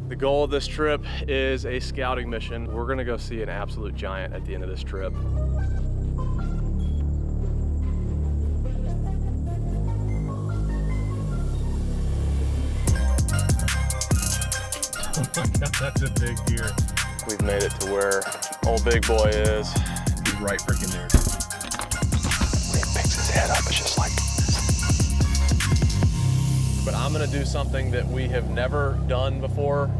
The goal of this trip is a scouting mission. We're gonna go see an absolute giant at the end of this trip. Oh my God, that's a big deer. We've made it to where old big boy is. He's right freaking there. When he picks his head up, it's just like this. But I'm gonna do something that we have never done before,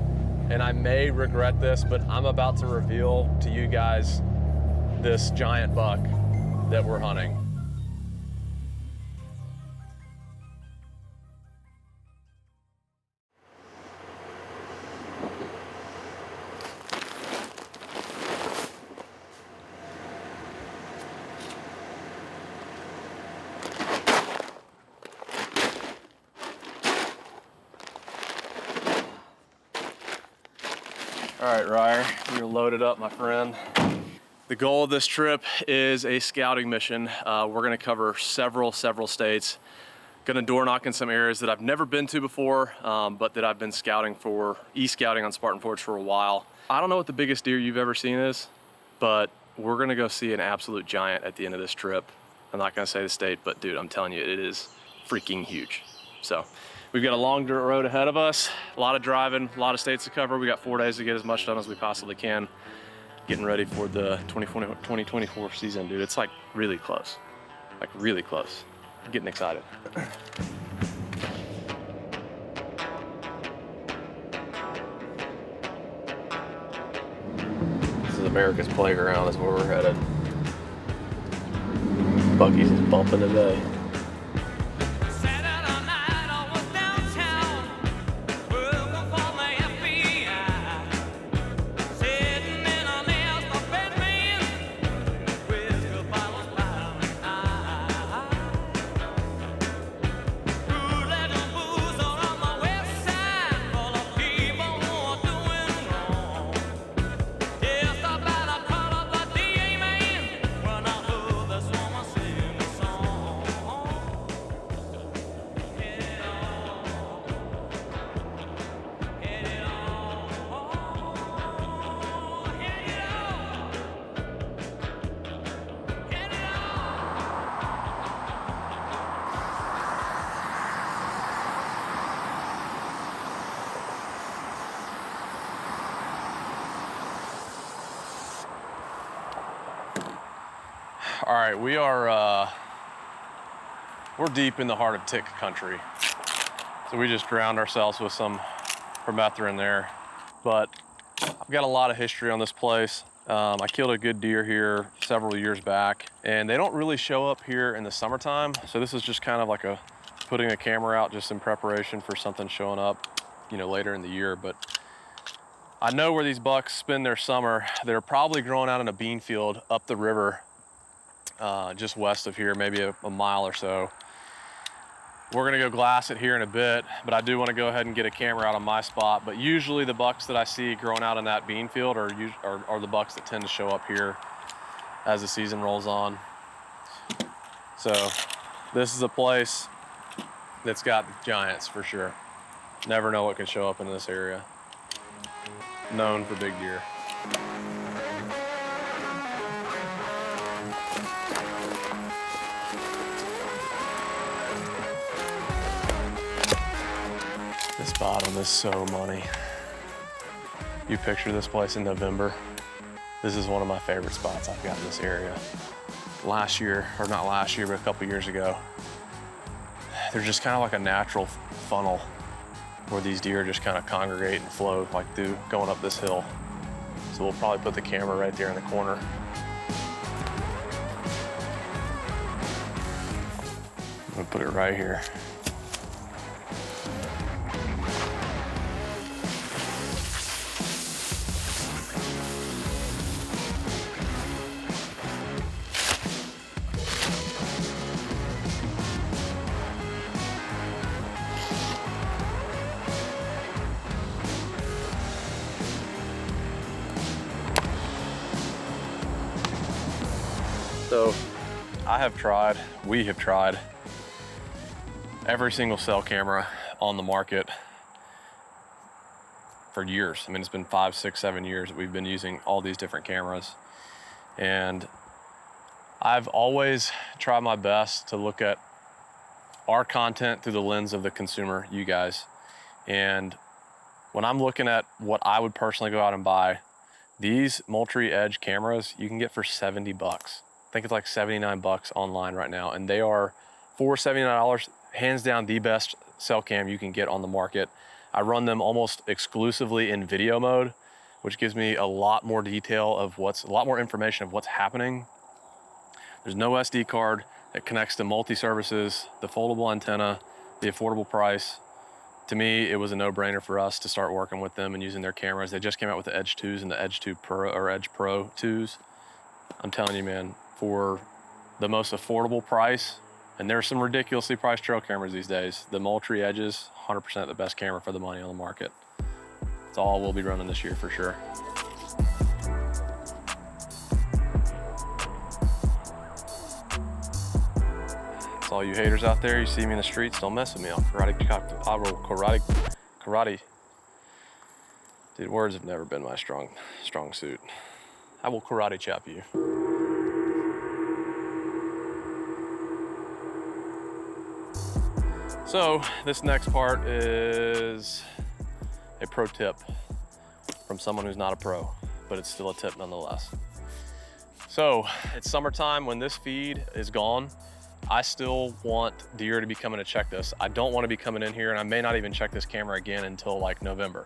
and I may regret this, but I'm about to reveal to you guys this giant buck that we're hunting. All right, Ryer, you're loaded up, my friend. The goal of this trip is a scouting mission. We're gonna cover several states. Gonna door knock in some areas that I've never been to before, but that I've been scouting for, e-scouting on Spartan Forge for a while. I don't know what the biggest deer you've ever seen is, but we're gonna go see an absolute giant at the end of this trip. I'm not gonna say the state, but dude, I'm telling you, it is freaking huge. So. We've got a long dirt road ahead of us, a lot of driving, a lot of states to cover. We got 4 days to get as much done as we possibly can. Getting ready for the 2024 season, dude. It's like really close, like really close. I'm getting excited. This is America's Playground, is where we're headed. Bucky's is bumping today. All right, we're deep in the heart of tick country. So we just drowned ourselves with some permethrin there. But I've got a lot of history on this place. I killed a good deer here several years back, and they don't really show up here in the summertime. So this is just kind of like putting a camera out just in preparation for something showing up, you know, later in the year. But I know where these bucks spend their summer. They're probably growing out in a bean field up the river. Just west of here, maybe a mile or so. We're gonna go glass it here in a bit, but I do wanna go ahead and get a camera out on my spot. But usually the bucks that I see growing out in that bean field are the bucks that tend to show up here as the season rolls on. So this is a place that's got giants for sure. Never know what can show up in this area. Known for big deer. This bottom is so money. You picture this place in November. This is one of my favorite spots I've got in this area. Last year, or not last year, but a couple years ago, there's just kind of like a natural funnel where these deer just kind of congregate and flow like through going up this hill. So we'll probably put the camera right there in the corner. I'm gonna put it right here. So we have tried every single cell camera on the market for years. I mean, it's been 5, 6, 7 years that we've been using all these different cameras. And I've always tried my best to look at our content through the lens of the consumer, you guys. And when I'm looking at what I would personally go out and buy, these multi-edge cameras you can get for 70 bucks. I think it's like 79 bucks online right now. And they are, for $79, hands down the best cell cam you can get on the market. I run them almost exclusively in video mode, which gives me a lot more detail of a lot more information of what's happening. There's no SD card. It connects to multi-services, the foldable antenna, the affordable price. To me, it was a no-brainer for us to start working with them and using their cameras. They just came out with the Edge 2s and the Edge 2 Pro or Edge Pro 2s. I'm telling you, man, for the most affordable price, and there's some ridiculously priced trail cameras these days, the multi-edges, 100% the best camera for the money on the market. It's all we'll be running this year for sure. So all you haters out there, you see me in the streets, don't mess with me. I'll karate. Dude, words have never been my strong suit. I will karate chop you. So this next part is a pro tip from someone who's not a pro, but it's still a tip nonetheless. So it's summertime. When this feed is gone, I still want deer to be coming to check this. I don't want to be coming in here, and I may not even check this camera again until like November.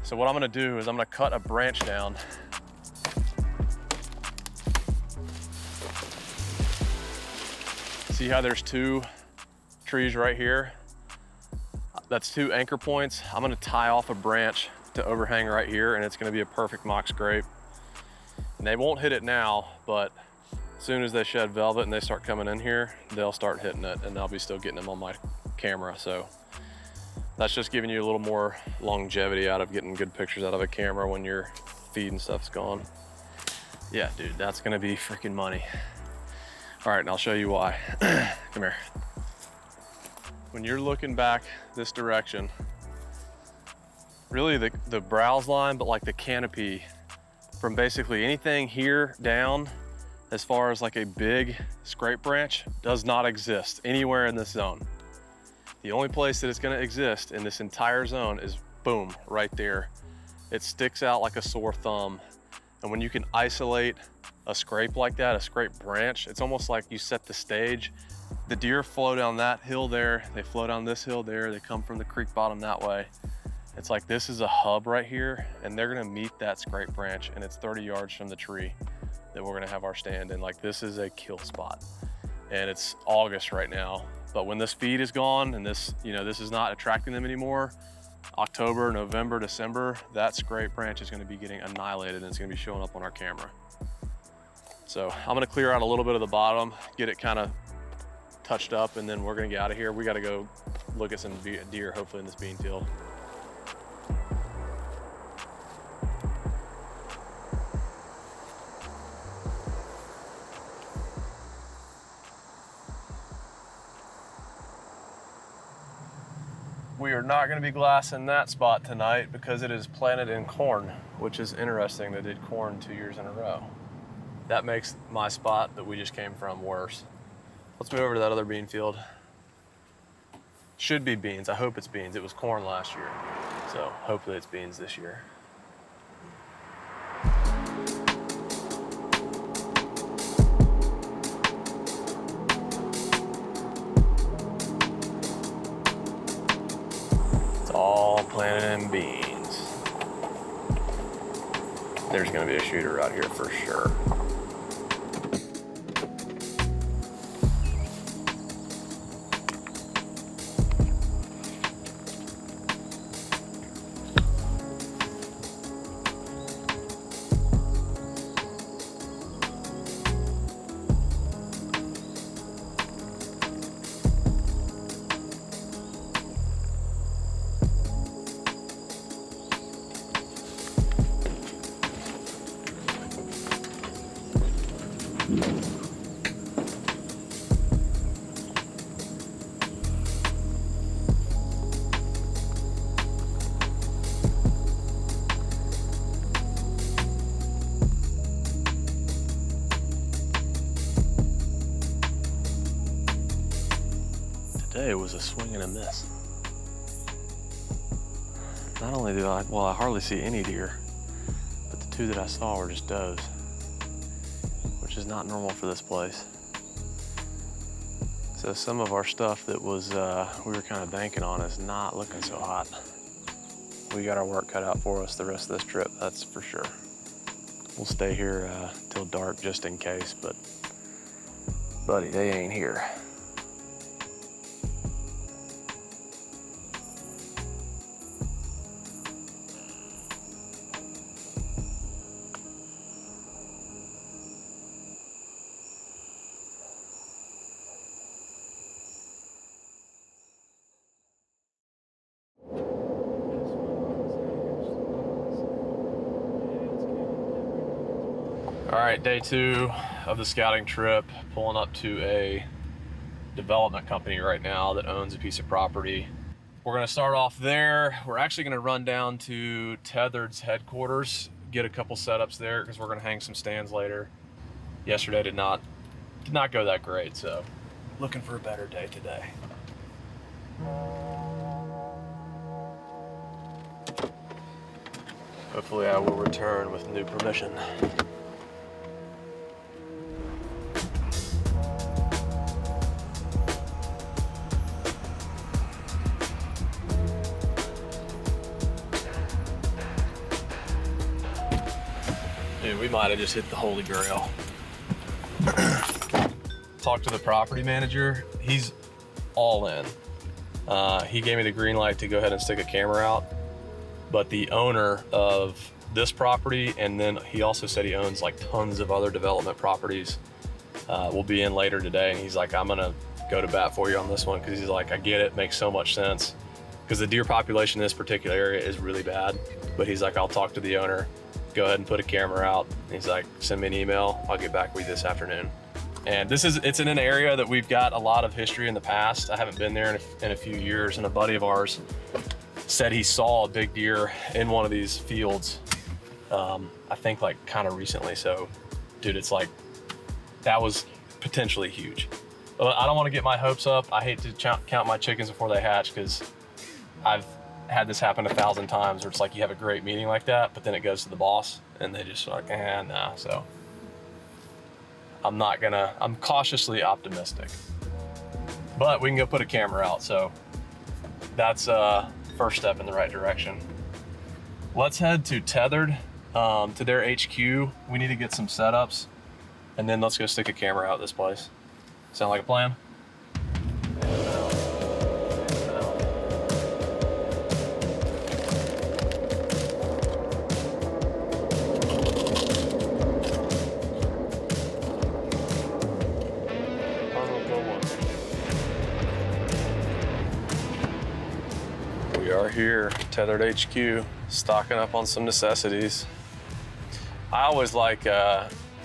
So what I'm gonna do is I'm gonna cut a branch down. See how there's 2 trees right here? That's 2 anchor points. I'm gonna tie off a branch to overhang right here, and it's gonna be a perfect mock scrape. And they won't hit it now, but as soon as they shed velvet and they start coming in here, they'll start hitting it, and I'll be still getting them on my camera. So that's just giving you a little more longevity out of getting good pictures out of a camera when your feed and stuff's gone. Yeah, dude, that's gonna be freaking money. All right, and I'll show you why. Come here. When you're looking back this direction, really the browse line, but like the canopy from basically anything here down, as far as like a big scrape branch, does not exist anywhere in this zone. The only place that it's gonna exist in this entire zone is boom, right there. It sticks out like a sore thumb. And when you can isolate a scrape like that, a scrape branch, it's almost like you set the stage. The deer flow down that hill there, they flow down this hill there, they come from the creek bottom that way. It's like this is a hub right here, and they're gonna meet that scrape branch, and it's 30 yards from the tree that we're gonna have our stand in. Like, this is a kill spot. And it's August right now, but when this feed is gone and this, this is not attracting them anymore, October, November, December, that scrape branch is gonna be getting annihilated, and it's gonna be showing up on our camera. So I'm gonna clear out a little bit of the bottom, get it kind of touched up, and then we're gonna get out of here. We gotta go look at some deer, hopefully in this bean field. We are not gonna be glassing that spot tonight because it is planted in corn, which is interesting. They did corn 2 years in a row. That makes my spot that we just came from worse. Let's move over to that other bean field. Should be beans. I hope it's beans. It was corn last year, so hopefully it's beans this year. It's all planted in beans. There's gonna be a shooter out here for sure. today was a swing and a miss. Not only do I hardly see any deer, but the 2 that I saw were just does, which is not normal for this place. So some of our stuff that was we were kind of banking on is not looking so hot. We got our work cut out for us the rest of this trip, that's for sure. We'll stay here till dark just in case, but buddy, they ain't here. All right, day 2 of the scouting trip, pulling up to a development company right now that owns a piece of property. We're gonna start off there. We're actually gonna run down to Tethered's headquarters, get a couple setups there because we're gonna hang some stands later. Yesterday did not go that great, so looking for a better day today. Hopefully I will return with new permission. Dude, we might have just hit the holy grail. Talked to the property manager. He's all in. He gave me the green light to go ahead and stick a camera out. But the owner of this property, and then he also said he owns like tons of other development properties, will be in later today. And he's like, I'm gonna go to bat for you on this one, because he's like, I get it, makes so much sense. Because the deer population in this particular area is really bad. But he's like, I'll talk to the owner, go ahead and put a camera out. And he's like, send me an email, I'll get back with you this afternoon. And it's in an area that we've got a lot of history in the past. I haven't been there in a few years, and a buddy of ours said he saw a big deer in one of these fields, I think like kind of recently. So dude, it's like, that was potentially huge. But I don't want to get my hopes up. I hate to count my chickens before they hatch, because I've had this happen 1,000 times where it's like you have a great meeting like that, but then it goes to the boss and they just like, nah. So I'm cautiously optimistic, but we can go put a camera out. So that's first step in the right direction. Let's head to Tethered, to their HQ. We need to get some setups, and then let's go stick a camera out this place. Sound like a plan? We are here, Tethered HQ, stocking up on some necessities. I always like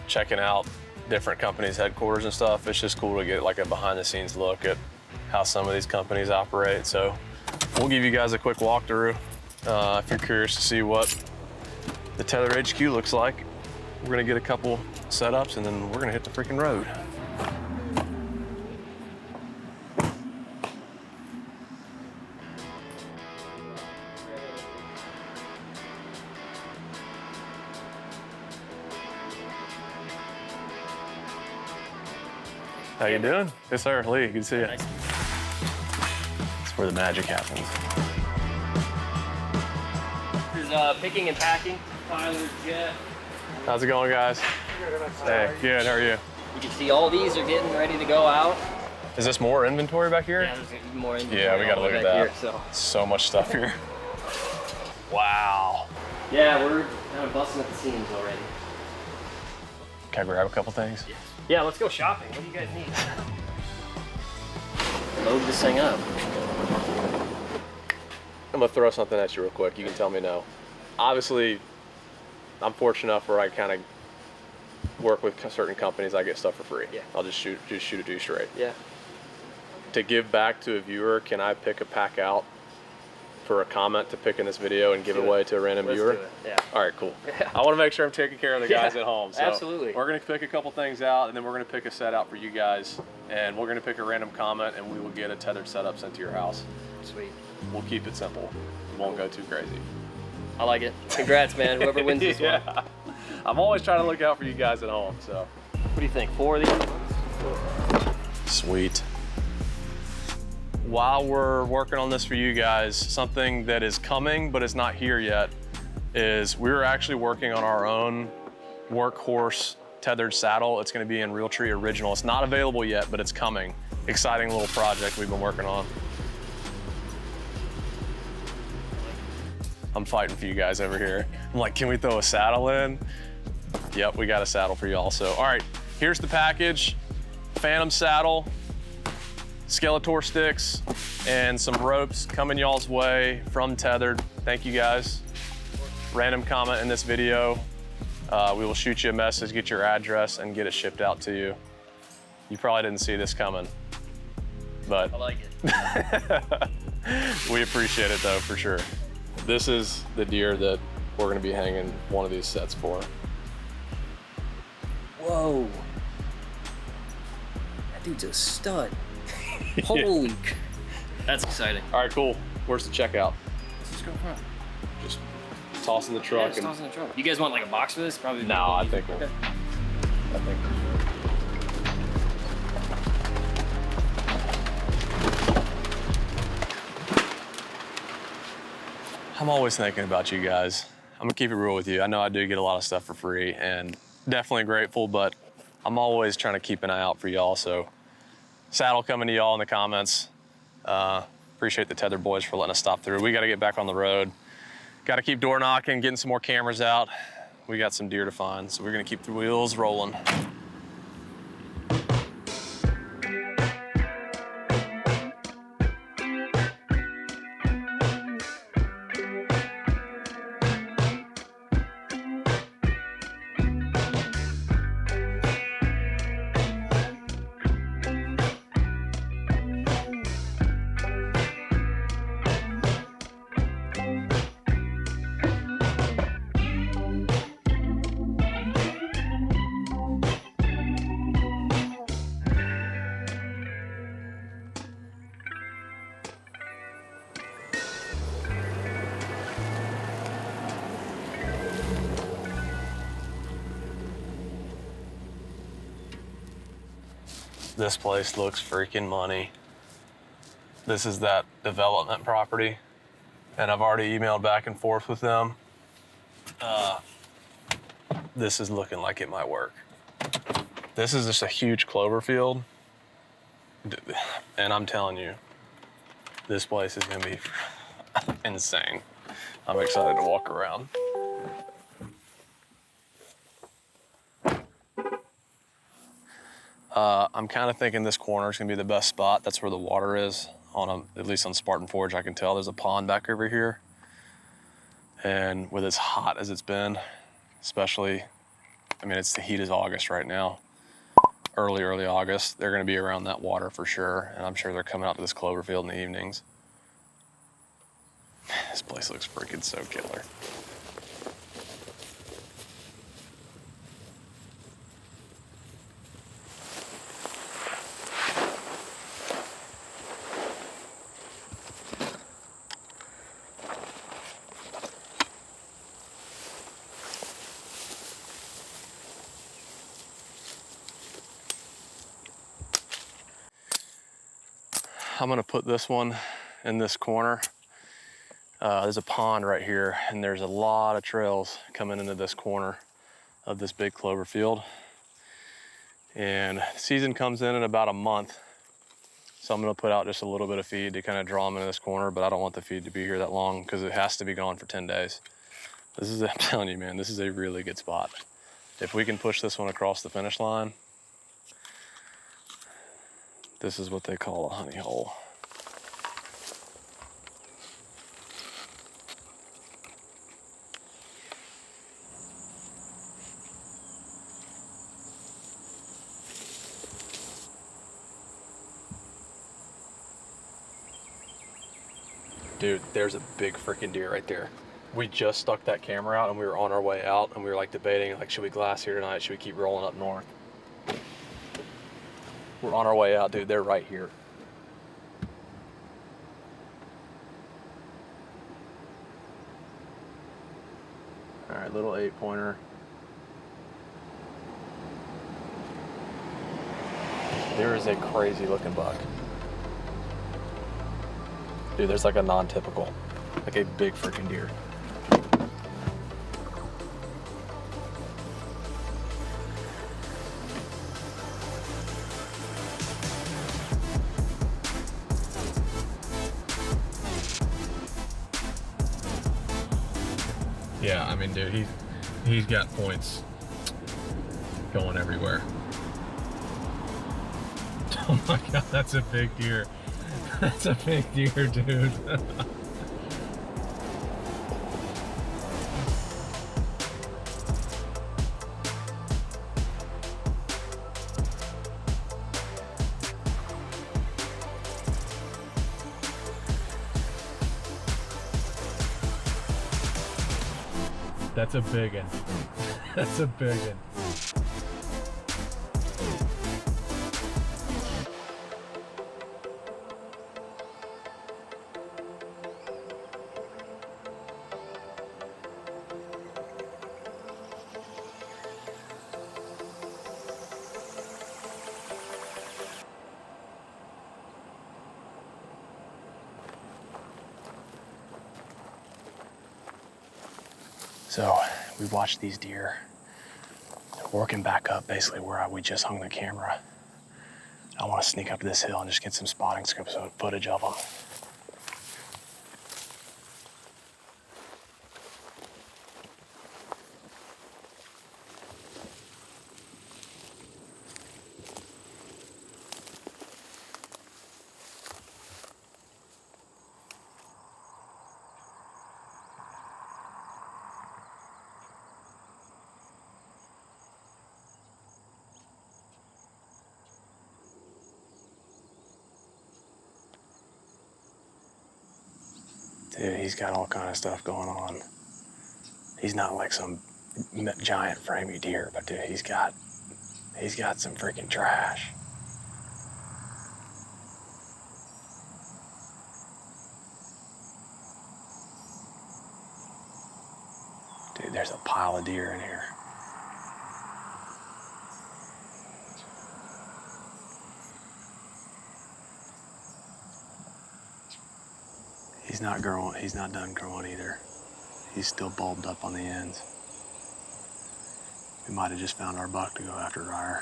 checking out different companies' headquarters and stuff. It's just cool to get like a behind the scenes look at how some of these companies operate. So we'll give you guys a quick walkthrough. If you're curious to see what the Tethered HQ looks like, we're gonna get a couple setups and then we're gonna hit the freaking road. How you doing? Yes, sir. Lee, good to see you. Nice. That's where the magic happens. There's picking and packing. Tyler, Jet. How's it going, guys? Hey, good. How are you? You can see all these are getting ready to go out. Is this more inventory back here? Yeah, there's more inventory. Yeah, we got to look at that. Here, so much stuff here. Wow. Yeah, we're kind of busting at the seams already. Can I grab a couple things? Yeah, let's go shopping. What do you guys need? Load this thing up. I'm gonna throw something at you real quick. You can tell me no. Obviously, I'm fortunate enough where I kind of work with certain companies. I get stuff for free. Yeah. I'll just shoot it to you straight. Yeah. To give back to a viewer, can I pick a pack out for a comment to pick in this video and give Do away to a random Let's viewer? do it. Yeah. All right, cool. Yeah. I want to make sure I'm taking care of the guys Yeah, at home. So absolutely. We're going to pick a couple things out, and then we're going to pick a set out for you guys, and we're going to pick a random comment, and we will get a tethered setup sent to your house. Sweet. We'll keep it simple. Won't go too crazy. I like it. Congrats, man. Whoever wins this one. I'm always trying to look out for you guys at home. So What do you think? 4 of these? sweet. While we're working on this for you guys, something that is coming but is not here yet is we're actually working on our own workhorse tethered saddle. It's going to be in Realtree Original. It's not available yet, but it's coming. Exciting little project we've been working on. I'm fighting for you guys over here. I'm like, can we throw a saddle in? Yep, we got a saddle for y'all. So, all right, here's the package. Phantom saddle, Skeletor sticks, and some ropes coming y'all's way from Tethered. Thank you guys. Random comment in this video. We will shoot you a message, get your address, and get it shipped out to you. You probably didn't see this coming, but I like it. we appreciate it though, for sure. This is the deer that we're gonna be hanging one of these sets for. Whoa. That dude's a stud. Holy. That's exciting. All right, cool. Where's the checkout? Let's just go front. Just toss in the truck. Yeah, just toss in the truck. You guys want like a box for this? Probably. No, I think we'll. Okay. I think. I'm always thinking about you guys. I'm gonna keep it real with you. I know I do get a lot of stuff for free and definitely grateful, but I'm always trying to keep an eye out for y'all. So saddle coming to y'all in the comments. Appreciate the Tether boys for letting us stop through. We gotta get back on the road. Gotta keep door knocking, getting some more cameras out. We got some deer to find, so we're gonna keep the wheels rolling. This place looks freaking money. This is that development property, and I've already emailed back and forth with them. This is looking like it might work. This is just a huge clover field, and I'm telling you, this place is gonna be insane. I'm excited to walk around. I'm kind of thinking this corner is gonna be the best spot. That's where the water is, at least on Spartan Forge. I can tell there's a pond back over here. And with as hot as it's been, especially, I mean, the heat is August right now, early August, they're gonna be around that water for sure. And I'm sure they're coming out to this clover field in the evenings. This place looks freaking so killer. I'm gonna put this one in this corner. There's a pond right here, and there's a lot of trails coming into this corner of this big clover field. And the season comes in about a month. So I'm gonna put out just a little bit of feed to kind of draw them into this corner, but I don't want the feed to be here that long because it has to be gone for 10 days. This is, I'm telling you, man, this is a really good spot. If we can push this one across the finish line, this is what they call a honey hole. Dude, there's a big freaking deer right there. We just stuck that camera out and we were on our way out and we were like debating, like, should we glass here tonight? Should we keep rolling up north? We're on our way out, dude. They're right here. All right, little 8-pointer. There is a crazy looking buck. Dude, there's like a non-typical, like a big freaking deer. Yeah, I mean, dude, he's got points going everywhere. Oh my God, that's a big deer. That's a big deer, dude. That's a big one. That's a big one. So we watched these deer working back up basically where we just hung the camera. I want to sneak up this hill and just get some spotting scope footage of them. Dude, he's got all kind of stuff going on. He's not like some giant framey deer, but dude, he's got some freaking trash. Dude, there's a pile of deer in here. He's not done growing either. He's still bulbed up on the ends. We might have just found our buck to go after Ryer.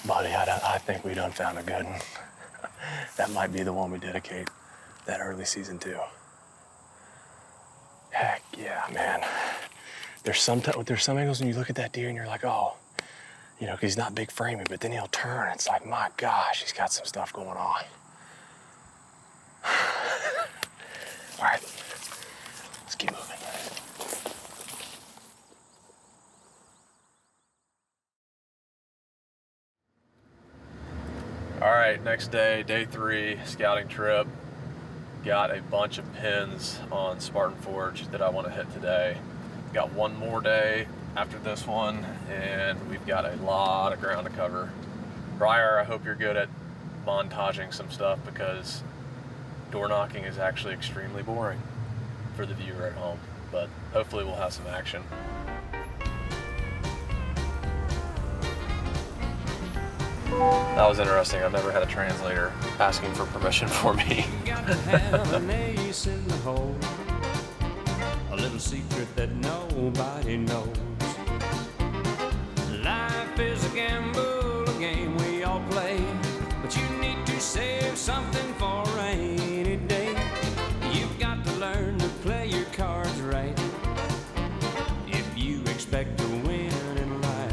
Buddy, I think we done found a good one. That might be the one we dedicate that early season to. Heck yeah, man. There's some angles when you look at that deer and you're like, oh, you know, 'cause he's not big framing, but then he'll turn. It's like, my gosh, he's got some stuff going on. All right, let's keep moving. All right, next day, day 3, scouting trip. Got a bunch of pins on Spartan Forge that I want to hit today. Got one more day after this one, and we've got a lot of ground to cover. Ryer, I hope you're good at montaging some stuff, because door knocking is actually extremely boring for the viewer at home, but hopefully we'll have some action. That was interesting. I've never had a translator asking for permission for me. Got to have an ace in the hole, a little secret that nobody knows. Life is a gamble, a game we all play, but you need to save something for a rainy day. You've got to learn to play your cards right if you expect to win in life.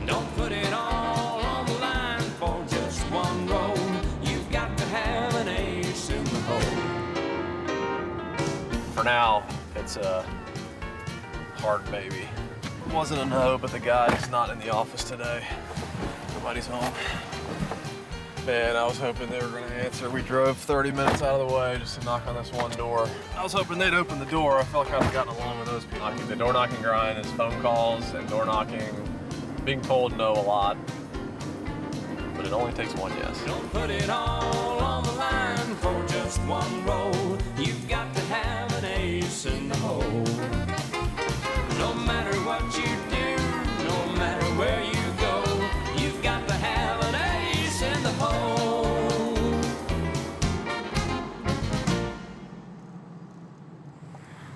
Don't put it all on the line for just one roll. You've got to have an ace for now, it's a hard maybe. Wasn't a no, but the guy's not in the office today. Nobody's home. Man, I was hoping they were gonna answer. We drove 30 minutes out of the way just to knock on this one door. I was hoping they'd open the door. I felt like I'd gotten along with those people. The door knocking grind is phone calls and door knocking, being told no a lot. But it only takes one yes. Don't put it all on the line for just one roll. You've got to have an ace in the hole. No matter what you do, no matter where you go, you've got to have an ace in the hole.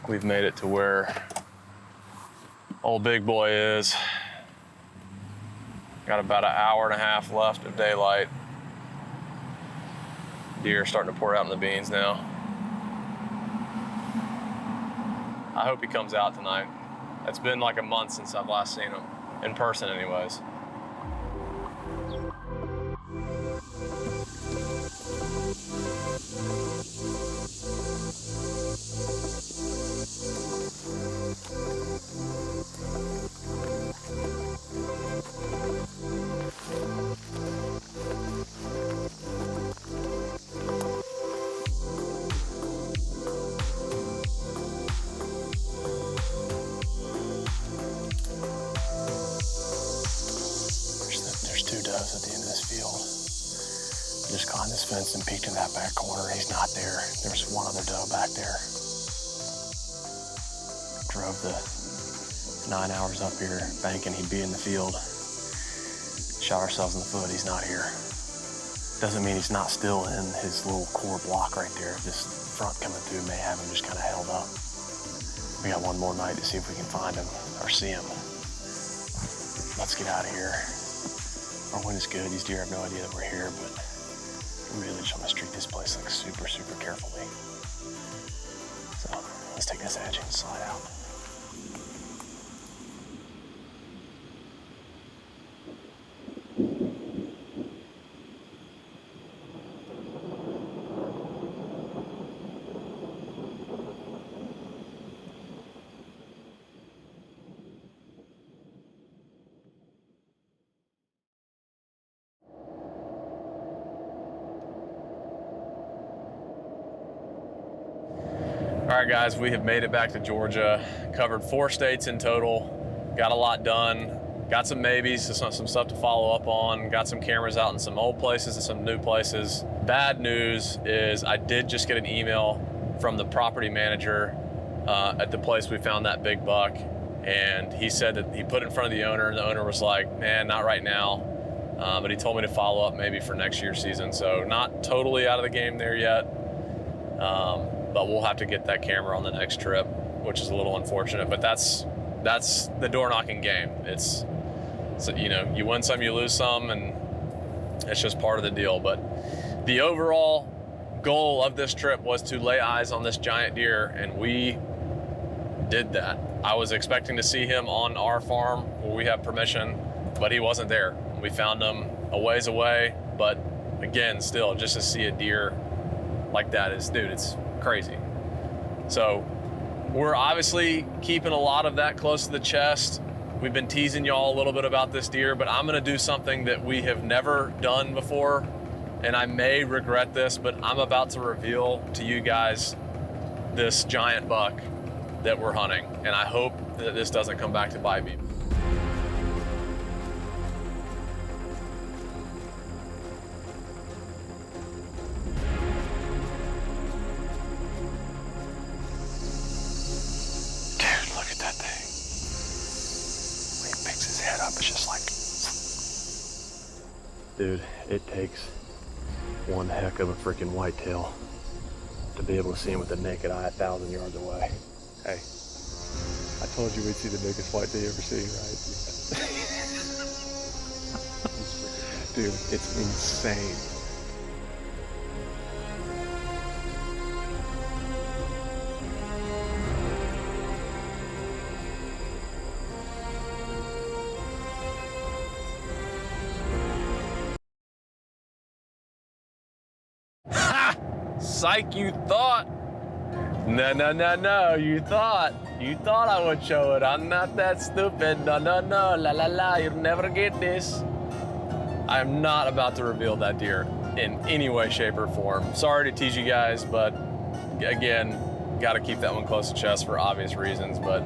We've made it to where old big boy is. Got about an hour and a half left of daylight. Deer are starting to pour out in the beans now. I hope he comes out tonight. It's been like a month since I've last seen him, in person anyways. There's two does at the end of this field. I just climbed this fence and peeked in that back corner. He's not there. There's one other doe back there. Drove the 9 hours up here thinking he'd be in the field. Shot ourselves in the foot. He's not here. Doesn't mean he's not still in his little core block right there. This front coming through may have him just kind of held up. We got one more night to see if we can find him or see him. Let's get out of here. Our wind is good. These deer have no idea that we're here, but we really just want to treat this place like super, super carefully. So let's take this edge and slide out. All right, guys, we have made it back to Georgia. Covered 4 states in total. Got a lot done. Got some maybes, some stuff to follow up on. Got some cameras out in some old places and some new places. Bad news is I did just get an email from the property manager at the place we found that big buck. And he said that he put it in front of the owner, and the owner was like, man, not right now. But he told me to follow up maybe for next year's season. So not totally out of the game there yet. But we'll have to get that camera on the next trip, which is a little unfortunate, but that's the door knocking game. So, you know, you win some, you lose some, and it's just part of the deal. But the overall goal of this trip was to lay eyes on this giant deer, and we did that. I was expecting to see him on our farm where we have permission, but he wasn't there. We found him a ways away, but again, still, just to see a deer like that is, dude, it's crazy. So we're obviously keeping a lot of that close to the chest. We've been teasing y'all a little bit about this deer, but I'm gonna do something that we have never done before, and I may regret this, but I'm about to reveal to you guys this giant buck that we're hunting, and I hope that this doesn't come back to bite me. Dude, it takes one heck of a freaking whitetail to be able to see him with the naked eye 1,000 yards away. Hey, I told you we'd see the biggest whitetail you ever see, right? Dude, it's insane. Psych, you thought. No. You thought I would show it. I'm not that stupid. No. La. You'll never get this. I am not about to reveal that deer in any way, shape, or form. Sorry to tease you guys, but again, got to keep that one close to chest for obvious reasons. But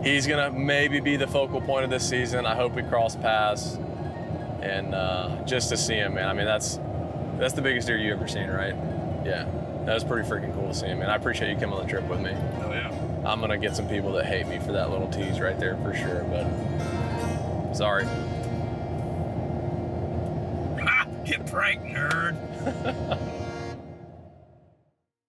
he's gonna maybe be the focal point of this season. I hope we cross paths, and just to see him, man. I mean, that's the biggest deer you ever seen, right? Yeah. That was pretty freaking cool to see him, man. I appreciate you coming on the trip with me. Oh, yeah. I'm gonna get some people that hate me for that little tease right there for sure, but sorry. Get pranked, nerd.